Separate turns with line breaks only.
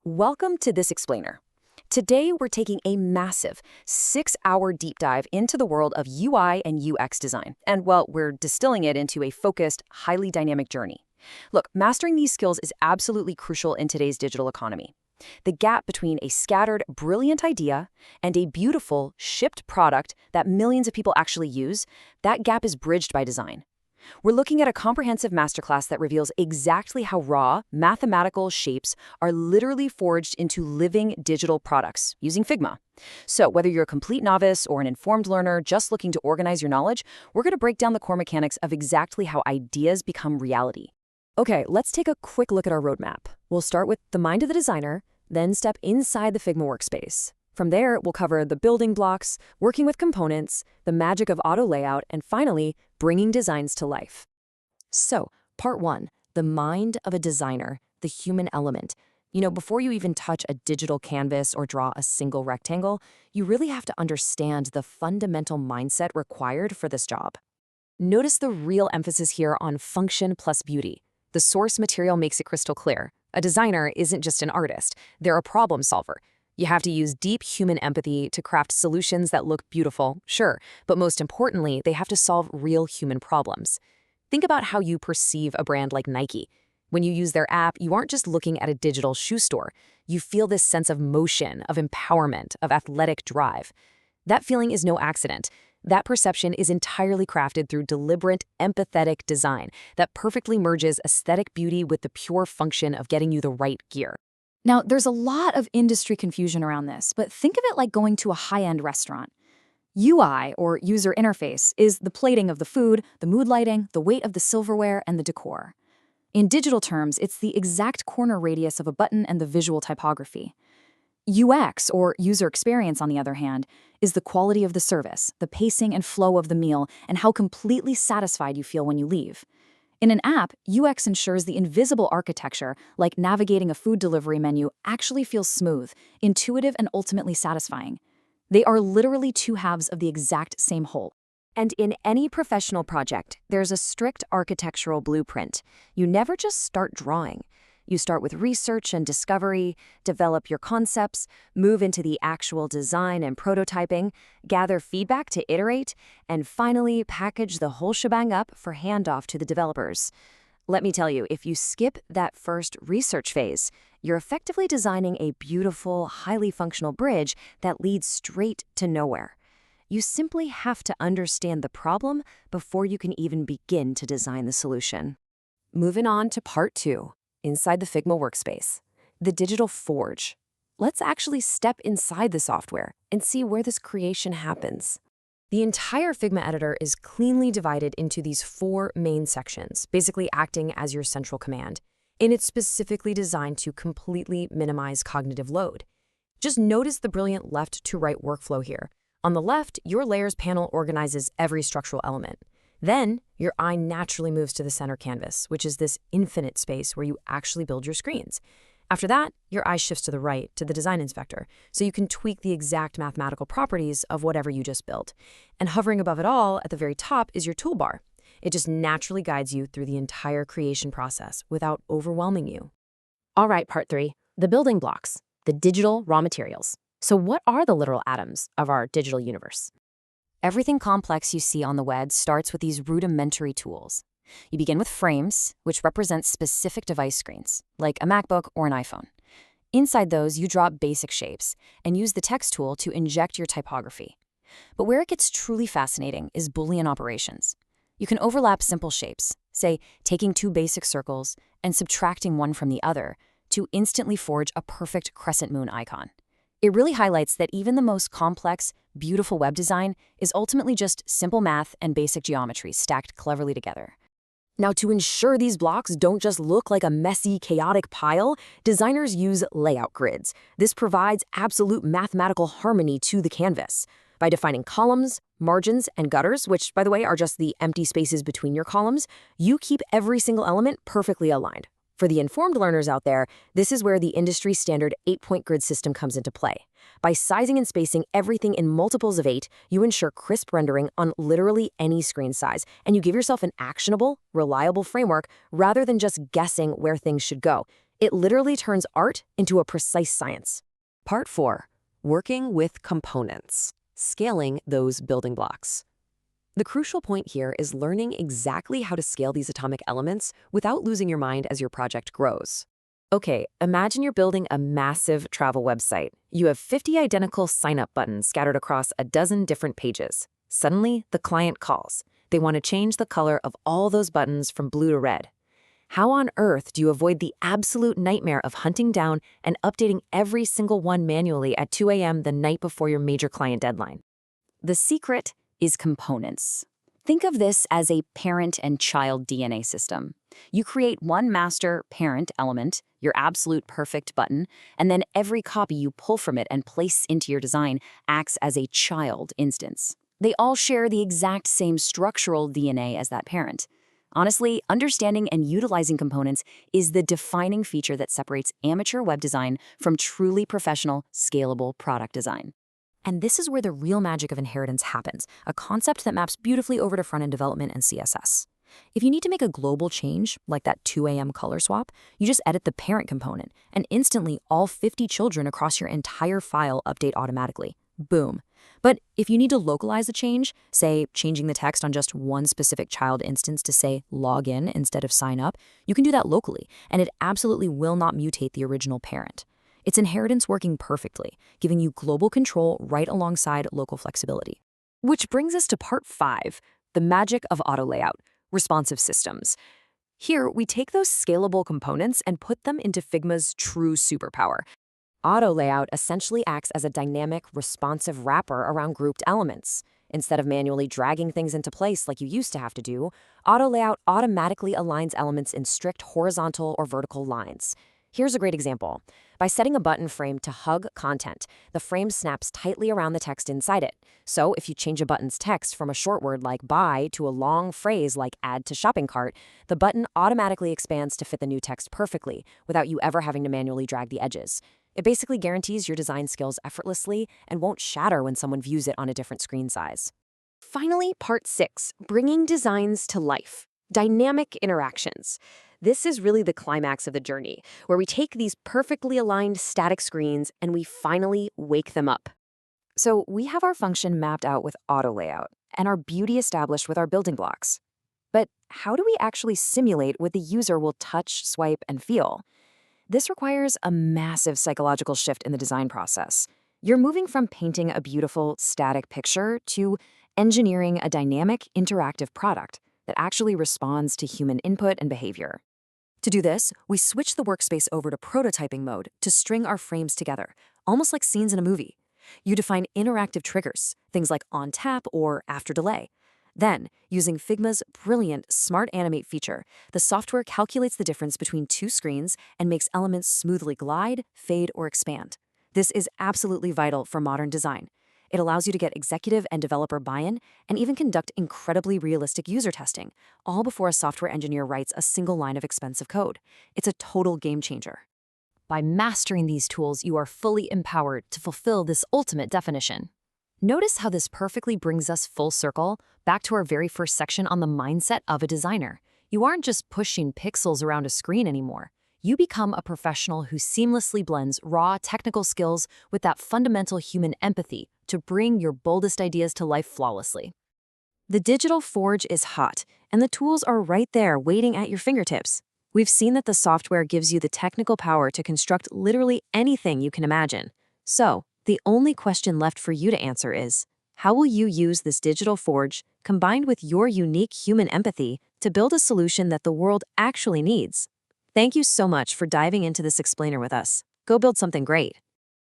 Welcome to This Explainer. Today, we're taking a massive 6-hour deep dive into the world of UI and UX design. And, well, we're distilling it into a focused, highly dynamic journey. Look, mastering these skills is absolutely crucial in today's digital economy. The gap between a scattered, brilliant idea and a beautiful, shipped product that millions of people actually use, that gap is bridged by design. We're looking at a comprehensive masterclass that reveals exactly how raw, mathematical shapes are literally forged into living digital products using Figma. So whether you're a complete novice or an informed learner just looking to organize your knowledge, we're going to break down the core mechanics of exactly how ideas become reality. Okay, let's take a quick look at our roadmap. We'll start with the mind of the designer, then step inside the Figma workspace. From there, we'll cover the building blocks, working with components, the magic of auto layout, and finally, bringing designs to life. So, part 1, the mind of a designer, the human element. Before you even touch a digital canvas or draw a single rectangle, you really have to understand the fundamental mindset required for this job. Notice the real emphasis here on function plus beauty. The source material makes it crystal clear. A designer isn't just an artist, they're a problem solver. You have to use deep human empathy to craft solutions that look beautiful, sure, but most importantly, they have to solve real human problems. Think about how you perceive a brand like Nike. When you use their app, you aren't just looking at a digital shoe store. You feel this sense of motion, of empowerment, of athletic drive. That feeling is no accident. That perception is entirely crafted through deliberate, empathetic design that perfectly merges aesthetic beauty with the pure function of getting you the right gear.
Now, there's a lot of industry confusion around this, but think of it like going to a high-end restaurant. UI, or user interface, is the plating of the food, the mood lighting, the weight of the silverware, and the decor. In digital terms, it's the exact corner radius of a button and the visual typography. UX, or user experience, on the other hand, is the quality of the service, the pacing and flow of the meal, and how completely satisfied you feel when you leave. In an app, UX ensures the invisible architecture, like navigating a food delivery menu, actually feels smooth, intuitive, and ultimately satisfying. They are literally two halves of the exact same whole.
And in any professional project, there's a strict architectural blueprint. You never just start drawing. You start with research and discovery, develop your concepts, move into the actual design and prototyping, gather feedback to iterate, and finally package the whole shebang up for handoff to the developers. Let me tell you, if you skip that first research phase, you're effectively designing a beautiful, highly functional bridge that leads straight to nowhere. You simply have to understand the problem before you can even begin to design the solution. Moving on to part 2. Inside the Figma workspace, the digital forge. Let's actually step inside the software and see where this creation happens. The entire Figma editor is cleanly divided into these 4 main sections, basically acting as your central command, and it's specifically designed to completely minimize cognitive load. Just notice the brilliant left-to-right workflow here. On the left, your layers panel organizes every structural element. Then, your eye naturally moves to the center canvas, which is this infinite space where you actually build your screens. After that, your eye shifts to the right, to the design inspector, so you can tweak the exact mathematical properties of whatever you just built. And hovering above it all, at the very top, is your toolbar. It just naturally guides you through the entire creation process without overwhelming you.
All right, part 3, the building blocks, the digital raw materials. So what are the literal atoms of our digital universe?
Everything complex you see on the web starts with these rudimentary tools. You begin with frames, which represent specific device screens, like a MacBook or an iPhone. Inside those, you draw basic shapes and use the text tool to inject your typography. But where it gets truly fascinating is boolean operations. You can overlap simple shapes, say taking 2 basic circles and subtracting one from the other, to instantly forge a perfect crescent moon icon. It really highlights that even the most complex, beautiful web design is ultimately just simple math and basic geometry stacked cleverly together. Now, to ensure these blocks don't just look like a messy, chaotic pile, designers use layout grids. This provides absolute mathematical harmony to the canvas. By defining columns, margins, and gutters, which, by the way, are just the empty spaces between your columns, you keep every single element perfectly aligned. For the informed learners out there, this is where the industry standard 8-point grid system comes into play. By sizing and spacing everything in multiples of 8, you ensure crisp rendering on literally any screen size, and you give yourself an actionable, reliable framework rather than just guessing where things should go.
It literally turns art into a precise science. Part 4. Working with components. Scaling those building blocks. The crucial point here is learning exactly how to scale these atomic elements without losing your mind as your project grows. Okay, imagine you're building a massive travel website. You have 50 identical sign-up buttons scattered across a dozen different pages. Suddenly, the client calls. They want to change the color of all those buttons from blue to red. How on earth do you avoid the absolute nightmare of hunting down and updating every single one manually at 2 a.m. the night before your major client deadline?
The secret is components. Think of this as a parent and child DNA system. You create one master parent element, your absolute perfect button, and then every copy you pull from it and place into your design acts as a child instance. They all share the exact same structural DNA as that parent. Honestly, understanding and utilizing components is the defining feature that separates amateur web design from truly professional, scalable product design.
And this is where the real magic of inheritance happens, a concept that maps beautifully over to front-end development and CSS. If you need to make a global change, like that 2 a.m. color swap, you just edit the parent component, and instantly all 50 children across your entire file update automatically. Boom. But if you need to localize a change, say changing the text on just one specific child instance to say log in instead of sign up, you can do that locally, and it absolutely will not mutate the original parent. It's inheritance working perfectly, giving you global control right alongside local flexibility.
Which brings us to part 5, the magic of auto layout, responsive systems. Here, we take those scalable components and put them into Figma's true superpower.
Auto layout essentially acts as a dynamic, responsive wrapper around grouped elements. Instead of manually dragging things into place like you used to have to do, auto layout automatically aligns elements in strict horizontal or vertical lines. Here's a great example. By setting a button frame to hug content, the frame snaps tightly around the text inside it. So if you change a button's text from a short word like buy to a long phrase like add to shopping cart, the button automatically expands to fit the new text perfectly without you ever having to manually drag the edges. It basically guarantees your design skills effortlessly and won't shatter when someone views it on a different screen size. Finally, part 6, bringing designs to life. Dynamic interactions. This is really the climax of the journey, where we take these perfectly aligned static screens and we finally wake them up. So we have our function mapped out with auto layout and our beauty established with our building blocks. But how do we actually simulate what the user will touch, swipe, and feel? This requires a massive psychological shift in the design process. You're moving from painting a beautiful, static picture to engineering a dynamic, interactive product that actually responds to human input and behavior. To do this, we switch the workspace over to prototyping mode to string our frames together, almost like scenes in a movie. You define interactive triggers, things like on tap or after delay. Then, using Figma's brilliant Smart Animate feature, the software calculates the difference between two screens and makes elements smoothly glide, fade, or expand. This is absolutely vital for modern design. It allows you to get executive and developer buy-in and even conduct incredibly realistic user testing, all before a software engineer writes a single line of expensive code. It's a total game changer.
By mastering these tools, you are fully empowered to fulfill this ultimate definition. Notice how this perfectly brings us full circle back to our very first section on the mindset of a designer. You aren't just pushing pixels around a screen anymore. You become a professional who seamlessly blends raw technical skills with that fundamental human empathy to bring your boldest ideas to life flawlessly. The digital forge is hot, and the tools are right there waiting at your fingertips. We've seen that the software gives you the technical power to construct literally anything you can imagine. So, the only question left for you to answer is, how will you use this digital forge, combined with your unique human empathy, to build a solution that the world actually needs? Thank you so much for diving into this explainer with us. Go build something great.